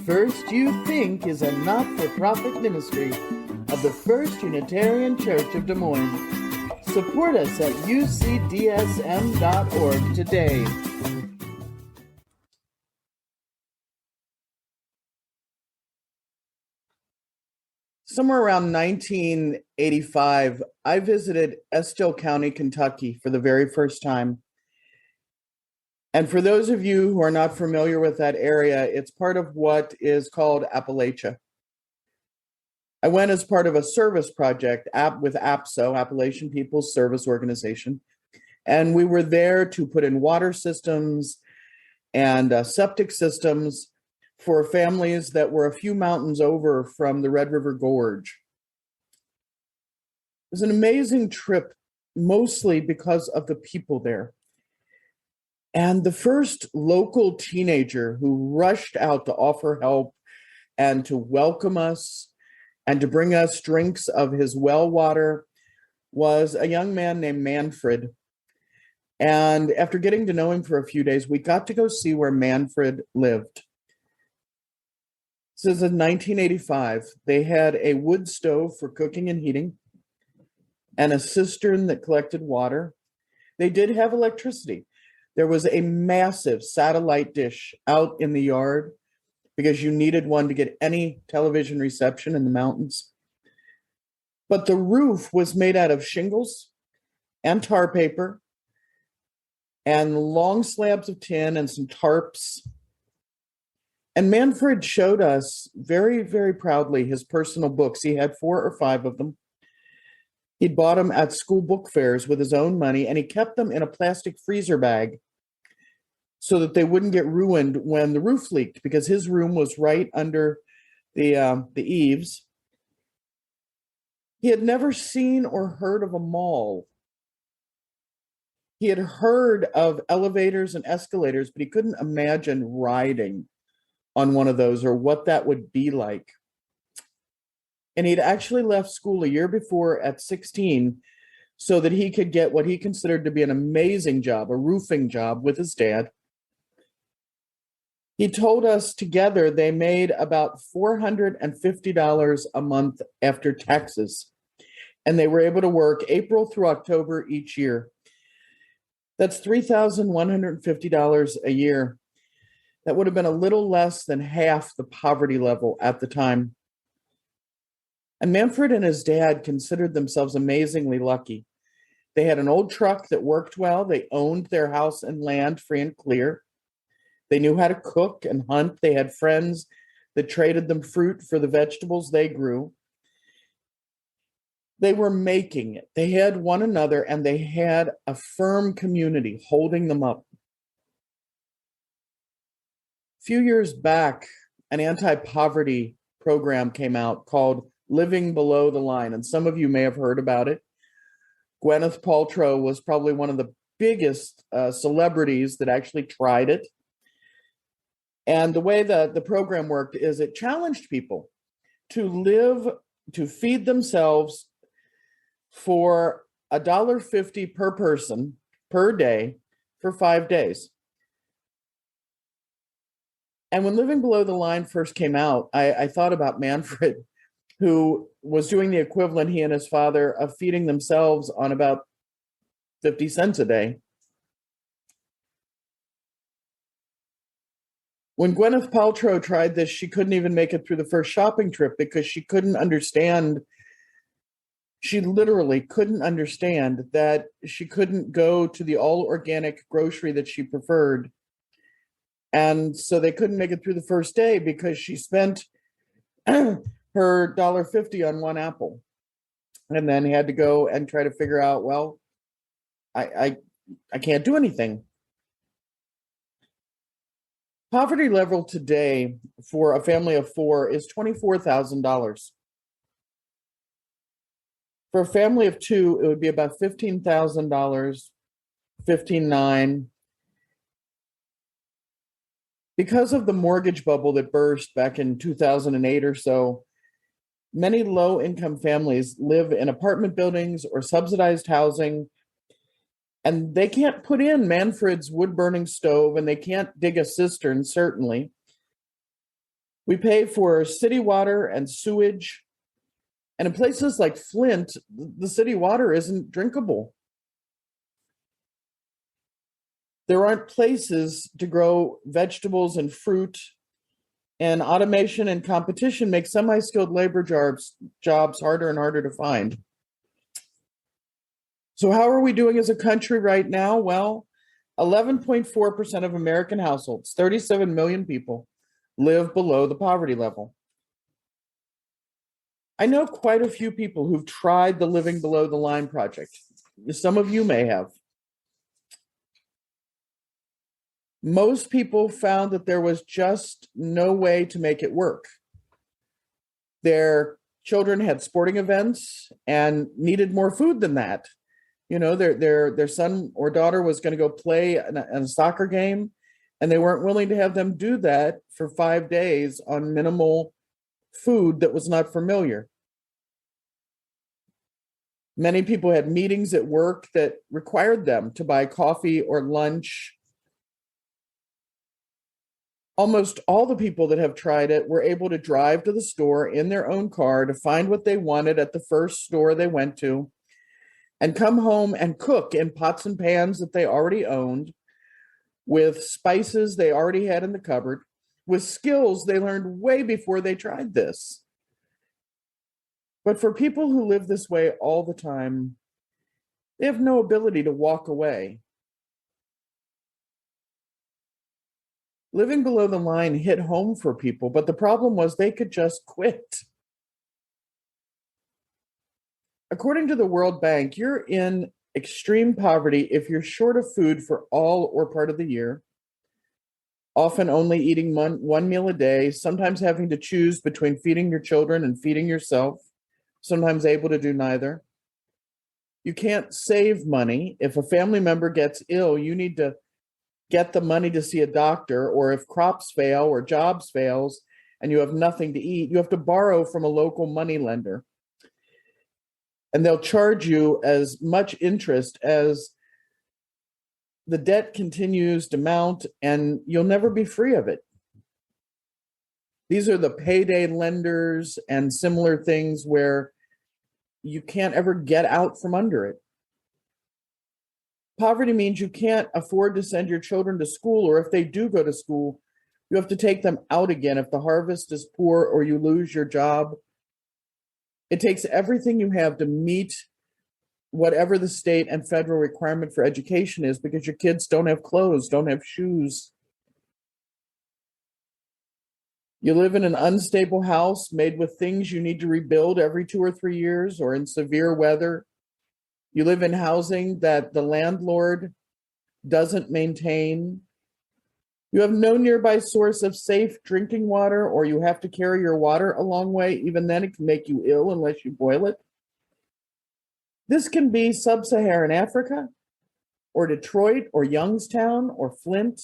First You Think is a not-for-profit ministry of the First Unitarian Church of Des Moines. Support us at ucdsm.org today. Somewhere around 1985, I visited Estill County, Kentucky for the very first time. And for those of you who are not familiar with that area, it's part of what is called Appalachia. I went as part of a service project with APSO, Appalachian People's Service Organization. And we were there to put in water systems and septic systems for families that were a few mountains over from the Red River Gorge. It was an amazing trip, mostly because of the people there. And the first local teenager who rushed out to offer help and to welcome us and to bring us drinks of his well water was a young man named Manfred. And after getting to know him for a few days, we got to go see where Manfred lived. This is in 1985. They had a wood stove for cooking and heating and a cistern that collected water. They did have electricity. There was a massive satellite dish out in the yard because you needed one to get any television reception in the mountains. But the roof was made out of shingles and tar paper and long slabs of tin and some tarps. And Manfred showed us very, very proudly his personal books. He had 4 or 5 of them. He'd bought them at school book fairs with his own money, and he kept them in a plastic freezer bag so that they wouldn't get ruined when the roof leaked, because his room was right under the eaves. He had never seen or heard of a mall. He had heard of elevators and escalators, but he couldn't imagine riding on one of those or what that would be like. And he'd actually left school a year before at 16 so that he could get what he considered to be an amazing job, a roofing job with his dad. He told us together they made about $450 a month after taxes, and they were able to work April through October each year. That's $3,150 a year. That would have been a little less than half the poverty level at the time. And Manfred and his dad considered themselves amazingly lucky. They had an old truck that worked well. They owned their house and land free and clear. They knew how to cook and hunt. They had friends that traded them fruit for the vegetables they grew. They were making it. They had one another, and they had a firm community holding them up. A few years back, an anti-poverty program came out called Living Below the Line, and some of you may have heard about it. Gwyneth Paltrow was probably one of the biggest celebrities that actually tried it. And the way that the program worked is it challenged people to feed themselves for $1.50 per person per day for 5 days. And when Living Below the Line first came out, I thought about Manfred, who was doing the equivalent, he and his father, of feeding themselves on about 50 cents a day. When Gwyneth Paltrow tried this, she couldn't even make it through the first shopping trip because she couldn't understand. She literally couldn't understand that she couldn't go to the all-organic grocery that she preferred. And so they couldn't make it through the first day because she spent her $1.50 on one apple, and then had to go and try to figure out, well, I can't do anything. Poverty level today for a family of 4 is $24,000. For a family of 2, it would be about $15,000, $15,900. Because of the mortgage bubble that burst back in 2008 or so, many low-income families live in apartment buildings or subsidized housing, and they can't put in Manfred's wood-burning stove, and they can't dig a cistern, certainly. We pay for city water and sewage. And in places like Flint, the city water isn't drinkable. There aren't places to grow vegetables and fruit, and automation and competition make semi-skilled labor jobs harder and harder to find. So how are we doing as a country right now? Well, 11.4% of American households, 37 million people, live below the poverty level. I know quite a few people who've tried the Living Below the Line project. Some of you may have. Most people found that there was just no way to make it work. Their children had sporting events and needed more food than that. You know, their son or daughter was going to go play in a soccer game, and they weren't willing to have them do that for 5 days on minimal food that was not familiar. Many people had meetings at work that required them to buy coffee or lunch. Almost all the people that have tried it were able to drive to the store in their own car to find what they wanted at the first store they went to and come home and cook in pots and pans that they already owned, with spices they already had in the cupboard, with skills they learned way before they tried this. But for people who live this way all the time, they have no ability to walk away. Living Below the Line hit home for people, but the problem was they could just quit. According to the World Bank, you're in extreme poverty if you're short of food for all or part of the year, often only eating one meal a day, sometimes having to choose between feeding your children and feeding yourself, sometimes able to do neither. You can't save money. If a family member gets ill, you need to get the money to see a doctor, or if crops fail or jobs fails and you have nothing to eat, you have to borrow from a local money lender. And they'll charge you as much interest as the debt continues to mount, and you'll never be free of it. These are the payday lenders and similar things where you can't ever get out from under it. Poverty means you can't afford to send your children to school, or if they do go to school, you have to take them out again if the harvest is poor or you lose your job. It takes everything you have to meet whatever the state and federal requirement for education is, because your kids don't have clothes, don't have shoes. You live in an unstable house made with things you need to rebuild every 2 or 3 years, or in severe weather. You live in housing that the landlord doesn't maintain. You have no nearby source of safe drinking water, or you have to carry your water a long way. Even then, it can make you ill unless you boil it. This can be sub-Saharan Africa, or Detroit, or Youngstown, or Flint.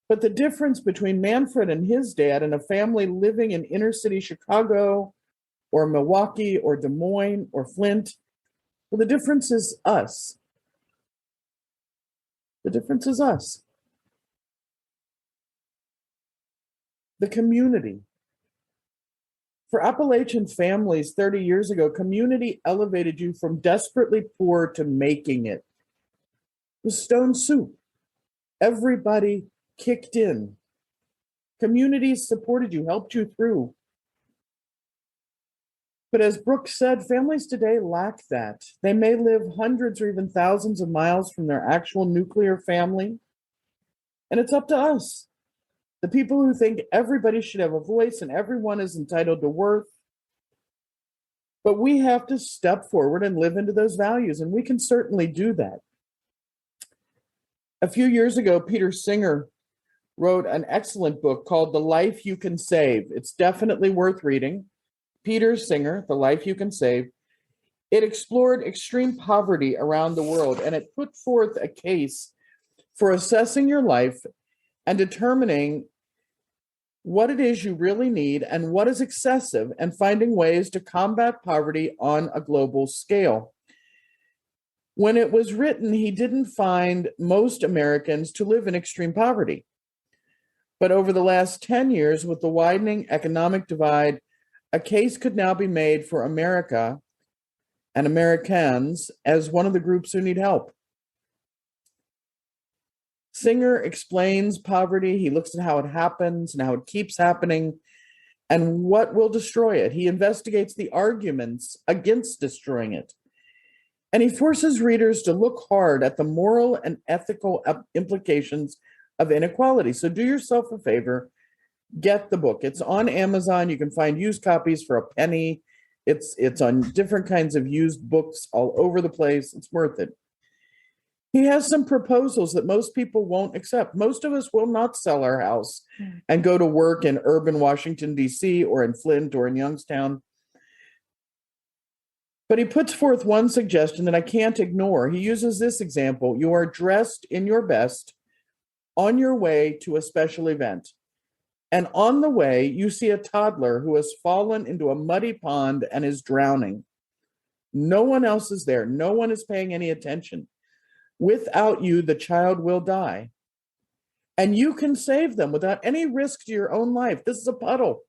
But the difference between Manfred and his dad and a family living in inner city Chicago, or Milwaukee, or Des Moines, or Flint, well, the difference is us. The difference is us. The community. For Appalachian families 30 years ago, community elevated you from desperately poor to making it. It was stone soup. Everybody kicked in. Communities supported you, helped you through. But as Brooke said, families today lack that. They may live hundreds or even thousands of miles from their actual nuclear family. And it's up to us, the people who think everybody should have a voice and everyone is entitled to worth. But we have to step forward and live into those values, and we can certainly do that. A few years ago, Peter Singer wrote an excellent book called The Life You Can Save. It's definitely worth reading. Peter Singer, The Life You Can Save. It explored extreme poverty around the world, and it put forth a case for assessing your life and determining what it is you really need and what is excessive, and finding ways to combat poverty on a global scale. When it was written, he didn't find most Americans to live in extreme poverty. But over the last 10 years, with the widening economic divide, a case could now be made for America and Americans as one of the groups who need help. Singer explains poverty. He looks at how it happens and how it keeps happening and what will destroy it. He investigates the arguments against destroying it. And he forces readers to look hard at the moral and ethical implications of inequality. So do yourself a favor, get the book. It's on Amazon. You can find used copies for a penny. It's on different kinds of used books all over the place. It's worth it. He has some proposals that most people won't accept. Most of us will not sell our house and go to work in urban Washington, D.C., or in Flint or in Youngstown. But he puts forth one suggestion that I can't ignore. He uses this example. You are dressed in your best on your way to a special event. And on the way, you see a toddler who has fallen into a muddy pond and is drowning. No one else is there. No one is paying any attention. Without you, the child will die. And you can save them without any risk to your own life. This is a puddle.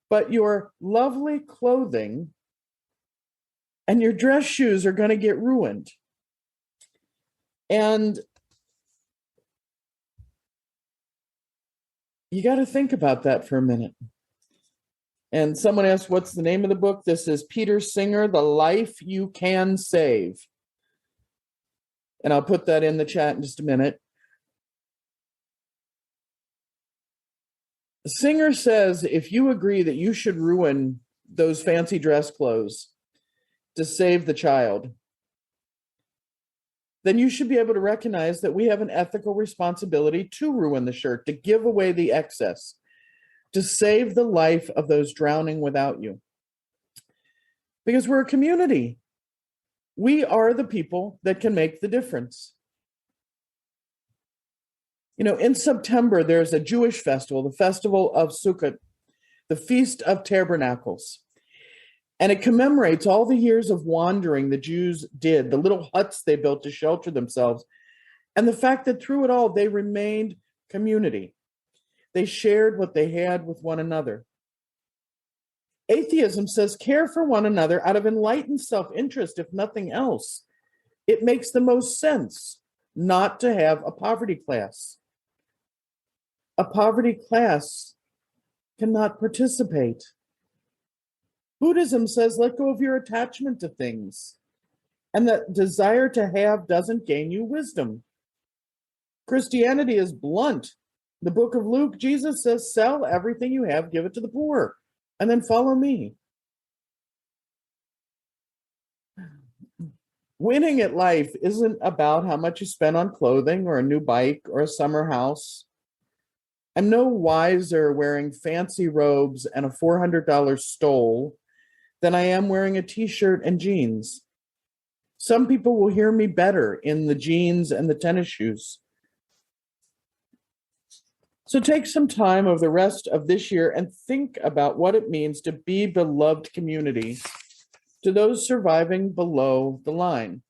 But your lovely clothing and your dress shoes are going to get ruined. And you got to think about that for a minute. And someone asked, what's the name of the book? This is Peter Singer, The Life You Can Save. And I'll put that in the chat in just a minute. Singer says, if you agree that you should ruin those fancy dress clothes to save the child, then you should be able to recognize that we have an ethical responsibility to ruin the shirt, to give away the excess, to save the life of those drowning without you. Because we're a community. We are the people that can make the difference. You know, in September, there's a Jewish festival, the Festival of Sukkot, the Feast of Tabernacles. And it commemorates all the years of wandering the Jews did, the little huts they built to shelter themselves, and the fact that through it all, they remained community. They shared what they had with one another. Atheism says care for one another out of enlightened self-interest, if nothing else. It makes the most sense not to have a poverty class. A poverty class cannot participate. Buddhism says let go of your attachment to things, and that desire to have doesn't gain you wisdom. Christianity is blunt. The book of Luke, Jesus says, sell everything you have, give it to the poor, and then follow me. Winning at life isn't about how much you spend on clothing or a new bike or a summer house. I'm no wiser wearing fancy robes and a $400 stole than I am wearing a t-shirt and jeans. Some people will hear me better in the jeans and the tennis shoes. So take some time over the rest of this year and think about what it means to be beloved community to those surviving below the line.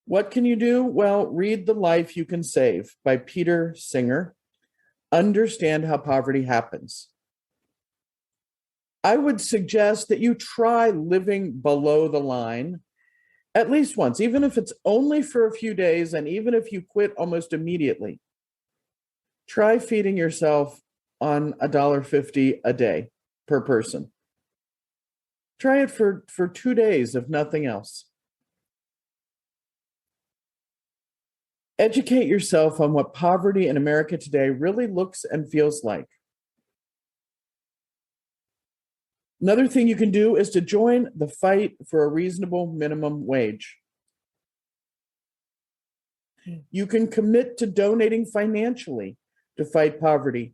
What can you do? Well, read The Life You Can Save by Peter Singer. Understand how poverty happens. I would suggest that you try living below the line at least once, even if it's only for a few days, and even if you quit almost immediately. Try feeding yourself on $1.50 a day per person. Try it for 2 days, if nothing else. Educate yourself on what poverty in America today really looks and feels like. Another thing you can do is to join the fight for a reasonable minimum wage. You can commit to donating financially to fight poverty.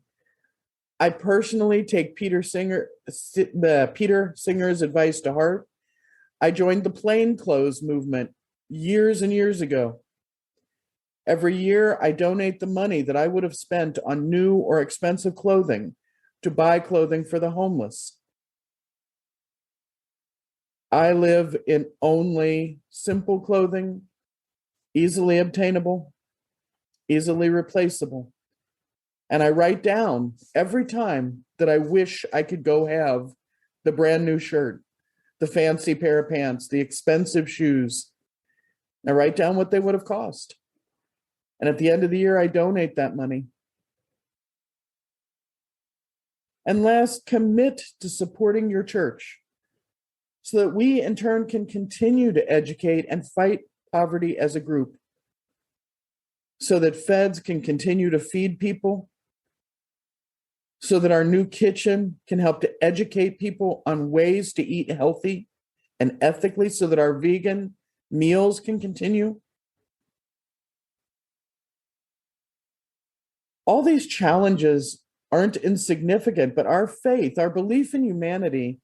I personally take Peter Singer's advice to heart. I joined the plainclothes movement years and years ago. Every year, I donate the money that I would have spent on new or expensive clothing to buy clothing for the homeless. I live in only simple clothing, easily obtainable, easily replaceable. And I write down every time that I wish I could go have the brand new shirt, the fancy pair of pants, the expensive shoes. I write down what they would have cost. And at the end of the year, I donate that money. And last, commit to supporting your church so that we in turn can continue to educate and fight poverty as a group, so that feds can continue to feed people, so that our new kitchen can help to educate people on ways to eat healthy and ethically, so that our vegan meals can continue. All these challenges aren't insignificant, but our faith, our belief in humanity,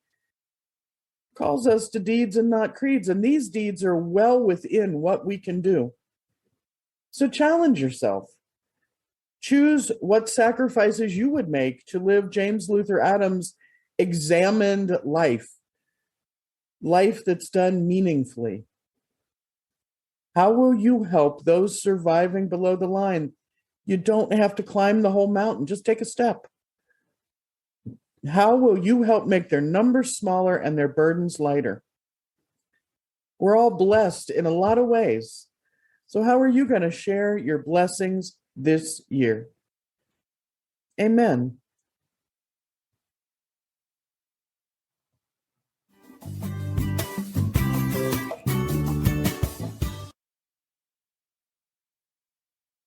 calls us to deeds and not creeds. And these deeds are well within what we can do. So challenge yourself. Choose what sacrifices you would make to live James Luther Adams' examined life that's done meaningfully. How will you help those surviving below the line? You don't have to climb the whole mountain, just take a step. How will you help make their numbers smaller and their burdens lighter? We're all blessed in a lot of ways. So how are you going to share your blessings this year? Amen.